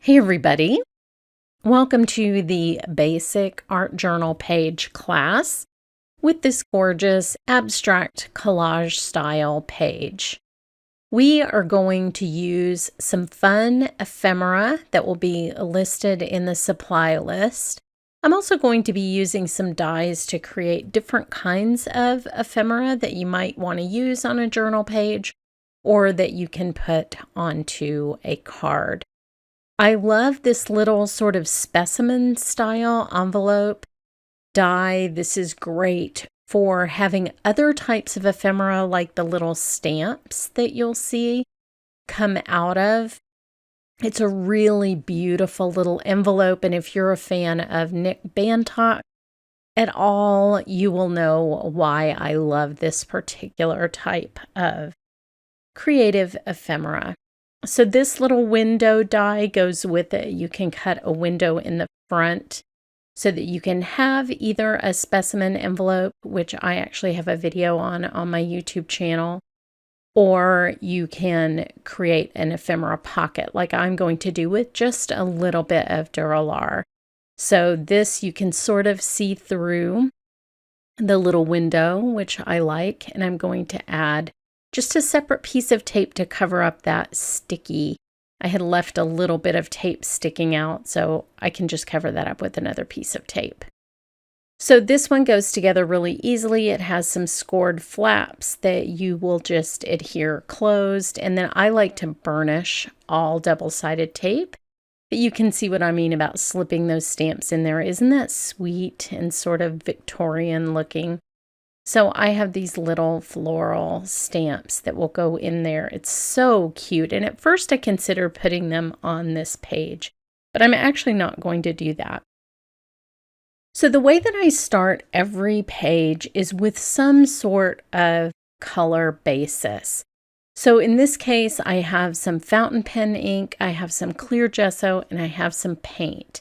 Hey everybody, welcome to the basic art journal page class with this gorgeous abstract collage style page. We are going to use some fun ephemera that will be listed in the supply list. I'm also going to be using some dies to create different kinds of ephemera that you might want to use on a journal page or that you can put onto a card. I love this little sort of specimen style envelope die. This is great for having other types of ephemera like the little stamps that you'll see come out of. It's a really beautiful little envelope, and if you're a fan of Nick Bantock at all, you will know why I love this particular type of creative ephemera. So this little window die goes with it. You can cut a window in the front so that you can have either a specimen envelope, which I actually have a video on my YouTube channel, or you can create an ephemera pocket like I'm going to do with just a little bit of Duralar. So this you can sort of see through the little window, which I like, and I'm going to add just a separate piece of tape to cover up that sticky. I had left a little bit of tape sticking out, so I can just cover that up with another piece of tape. So this one goes together really easily. It has some scored flaps that you will just adhere closed, and then I like to burnish all double-sided tape. But you can see what I mean about slipping those stamps in there. Isn't that sweet and sort of Victorian looking? So I have these little floral stamps that will go in there. It's so cute. And at first I considered putting them on this page, but I'm actually not going to do that. So the way that I start every page is with some sort of color basis. So in this case, I have some fountain pen ink, I have some clear gesso, and I have some paint.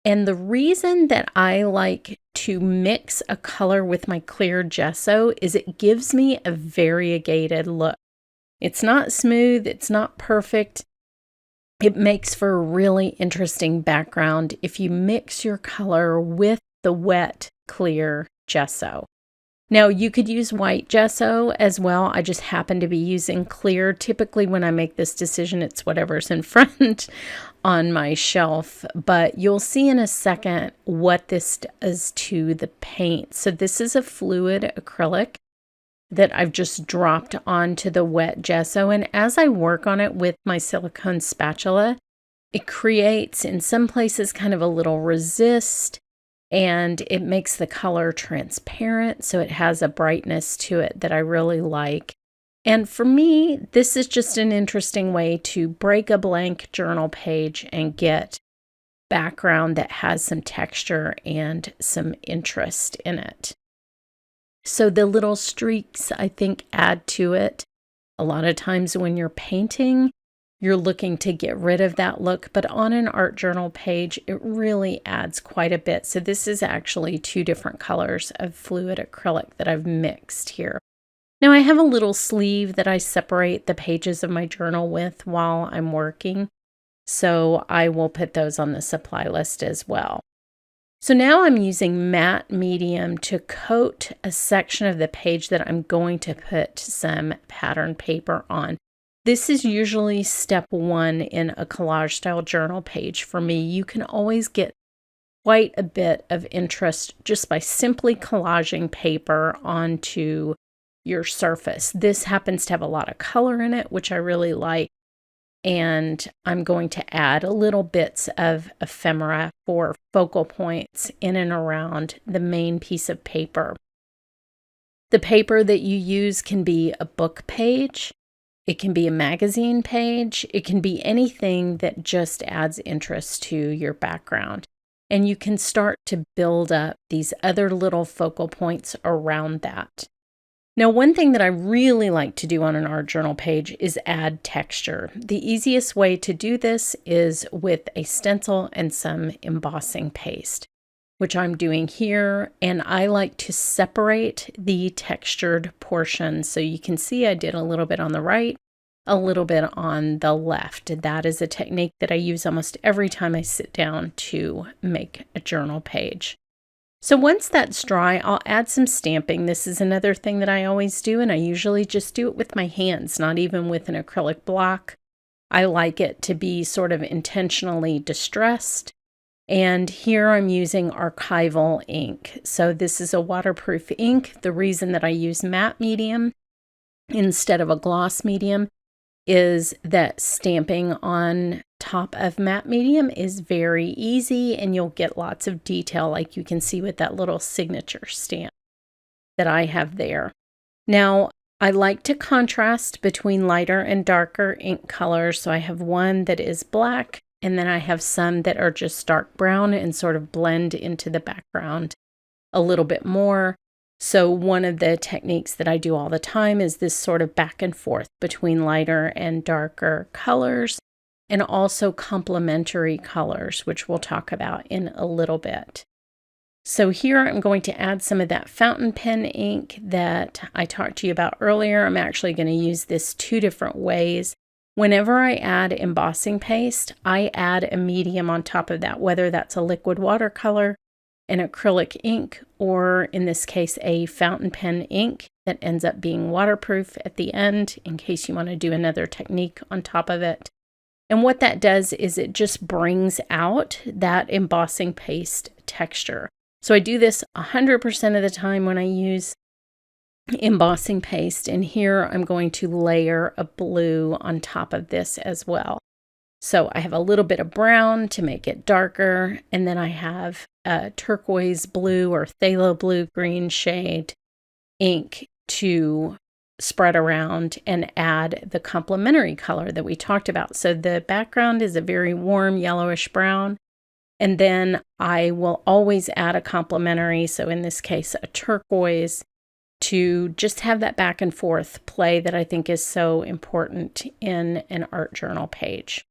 And the reason that I like to mix a color with my clear gesso is it gives me a variegated look. It's not smooth, it's not perfect. It makes for a really interesting background if you mix your color with the wet clear gesso. Now you could use white gesso as well. I just happen to be using clear. Typically when I make this decision, it's whatever's in front on my shelf, but you'll see in a second what this does to the paint. So this is a fluid acrylic that I've just dropped onto the wet gesso, and as I work on it with my silicone spatula, it creates in some places kind of a little resist, and it makes the color transparent, so it has a brightness to it that I really like. And for me, this is just an interesting way to break a blank journal page and get background that has some texture and some interest in it. So the little streaks, I think, add to it. A lot of times when you're painting, you're looking to get rid of that look, but on an art journal page, it really adds quite a bit. So this is actually two different colors of fluid acrylic that I've mixed here. Now I have a little sleeve that I separate the pages of my journal with while I'm working, so I will put those on the supply list as well. So now I'm using matte medium to coat a section of the page that I'm going to put some pattern paper on. This is usually step one in a collage style journal page for me. You can always get quite a bit of interest just by simply collaging paper onto your surface. This happens to have a lot of color in it, which I really like. And I'm going to add a little bits of ephemera for focal points in and around the main piece of paper. The paper that you use can be a book page. It can be a magazine page. It can be anything that just adds interest to your background. And you can start to build up these other little focal points around that. Now, one thing that I really like to do on an art journal page is add texture. The easiest way to do this is with a stencil and some embossing paste, which I'm doing here. And I like to separate the textured portions. So you can see I did a little bit on the right a little bit on the left. That is a technique that I use almost every time I sit down to make a journal page. So once that's dry, I'll add some stamping. This is another thing that I always do, and I usually just do it with my hands, not even with an acrylic block. I like it to be sort of intentionally distressed. And here I'm using archival ink. So this is a waterproof ink. The reason that I use matte medium instead of a gloss medium is that stamping on top of matte medium is very easy, and you'll get lots of detail like you can see with that little signature stamp that I have there. Now, I like to contrast between lighter and darker ink colors. So I have one that is black, and then I have some that are just dark brown and sort of blend into the background a little bit more. So one of the techniques that I do all the time is this sort of back and forth between lighter and darker colors, and also complementary colors, which we'll talk about in a little bit. So here I'm going to add some of that fountain pen ink that I talked to you about earlier. I'm actually going to use this 2 different ways. Whenever I add embossing paste, I add a medium on top of that, whether that's a liquid watercolor, an acrylic ink, or in this case, a fountain pen ink that ends up being waterproof at the end in case you want to do another technique on top of it. And what that does is it just brings out that embossing paste texture. So I do this 100% of the time when I use embossing paste, and here I'm going to layer a blue on top of this as well. So I have a little bit of brown to make it darker, and then I have a turquoise blue or phthalo blue green shade ink to spread around and add the complementary color that we talked about. So the background is a very warm yellowish brown, and then I will always add a complementary, so in this case a turquoise, to just have that back and forth play that I think is so important in an art journal page.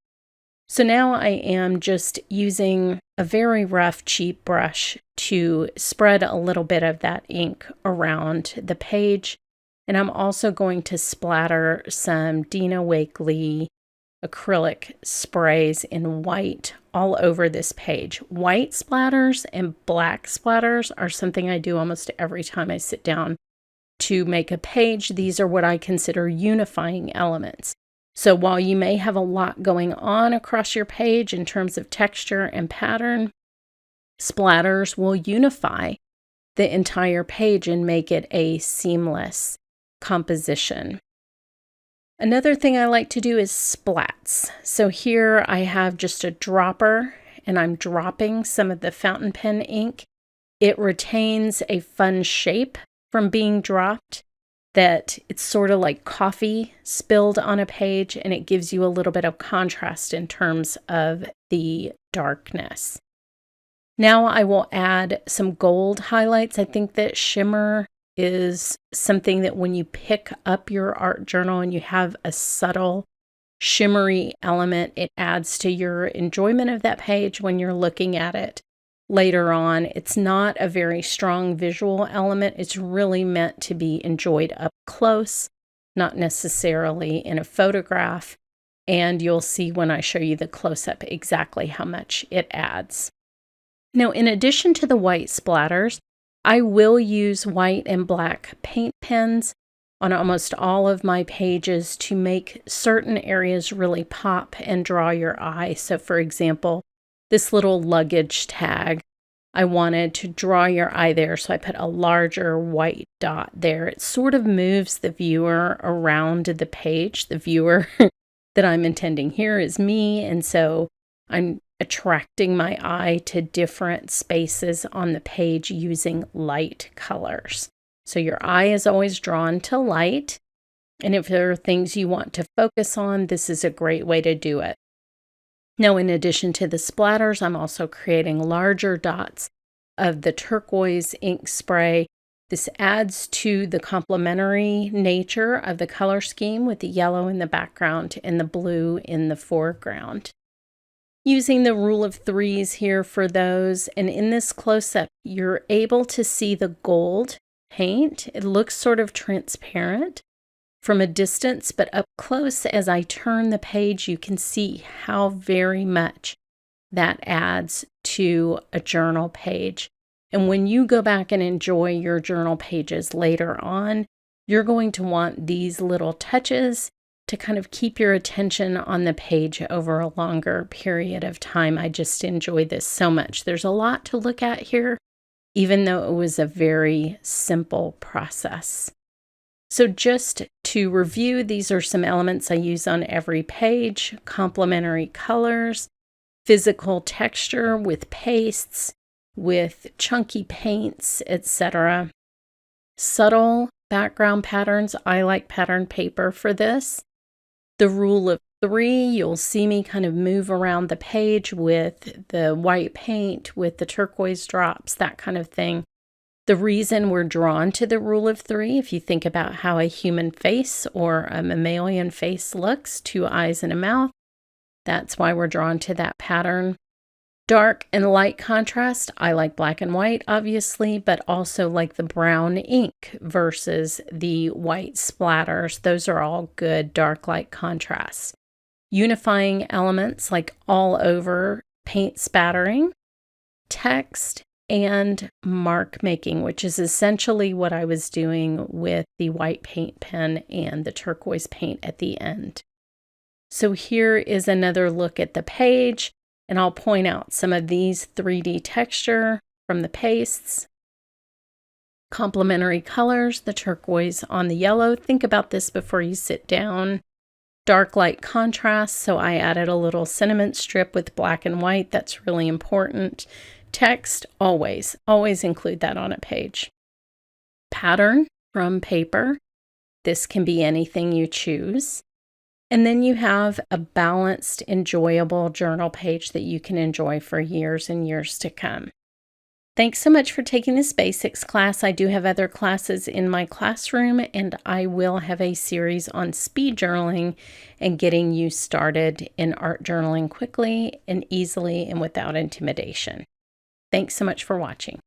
So now I am just using a very rough, cheap brush to spread a little bit of that ink around the page. And I'm also going to splatter some Dina Wakley acrylic sprays in white all over this page. White splatters and black splatters are something I do almost every time I sit down to make a page. These are what I consider unifying elements. So while you may have a lot going on across your page in terms of texture and pattern, splatters will unify the entire page and make it a seamless composition. Another thing I like to do is splats. So here I have just a dropper, and I'm dropping some of the fountain pen ink. It retains a fun shape from being dropped, that it's sort of like coffee spilled on a page, and it gives you a little bit of contrast in terms of the darkness. Now I will add some gold highlights. I think that shimmer is something that when you pick up your art journal and you have a subtle shimmery element, it adds to your enjoyment of that page when you're looking at it later on. It's not a very strong visual element. It's really meant to be enjoyed up close, not necessarily in a photograph. And you'll see when I show you the close-up exactly how much it adds. Now, in addition to the white splatters, I will use white and black paint pens on almost all of my pages to make certain areas really pop and draw your eye. So for example, this little luggage tag, I wanted to draw your eye there, so I put a larger white dot there. It sort of moves the viewer around the page. The viewer that I'm intending here is me, and so I'm attracting my eye to different spaces on the page using light colors. So your eye is always drawn to light, and if there are things you want to focus on, this is a great way to do it. Now, in addition to the splatters, I'm also creating larger dots of the turquoise ink spray. This adds to the complementary nature of the color scheme with the yellow in the background and the blue in the foreground. Using the rule of threes here for those, and in this close-up, you're able to see the gold paint. It looks sort of transparent, from a distance, but up close as I turn the page, you can see how very much that adds to a journal page. And when you go back and enjoy your journal pages later on, you're going to want these little touches to kind of keep your attention on the page over a longer period of time. I just enjoy this so much. There's a lot to look at here, even though it was a very simple process. So just to review, these are some elements I use on every page: complementary colors, physical texture with pastes, with chunky paints, etc. Subtle background patterns. I like pattern paper for this. The rule of 3, you'll see me kind of move around the page with the white paint, with the turquoise drops, that kind of thing. The reason we're drawn to the rule of 3, if you think about how a human face or a mammalian face looks, 2 eyes and a mouth, that's why we're drawn to that pattern. Dark and light contrast. I like black and white, obviously, but also like the brown ink versus the white splatters. Those are all good dark light contrasts. Unifying elements like all over paint spattering, text, and mark making, which is essentially what I was doing with the white paint pen and the turquoise paint at the end. So here is another look at the page. And I'll point out some of these 3D texture from the pastes. Complementary colors, the turquoise on the yellow. Think about this before you sit down. Dark light contrast, so I added a little sentiment strip with black and white. That's really important. Text, always include that on a page. Pattern from paper. This can be anything you choose. And then you have a balanced, enjoyable journal page that you can enjoy for years and years to come. Thanks so much for taking this basics class. I do have other classes in my classroom, and I will have a series on speed journaling and getting you started in art journaling quickly and easily and without intimidation. Thanks so much for watching.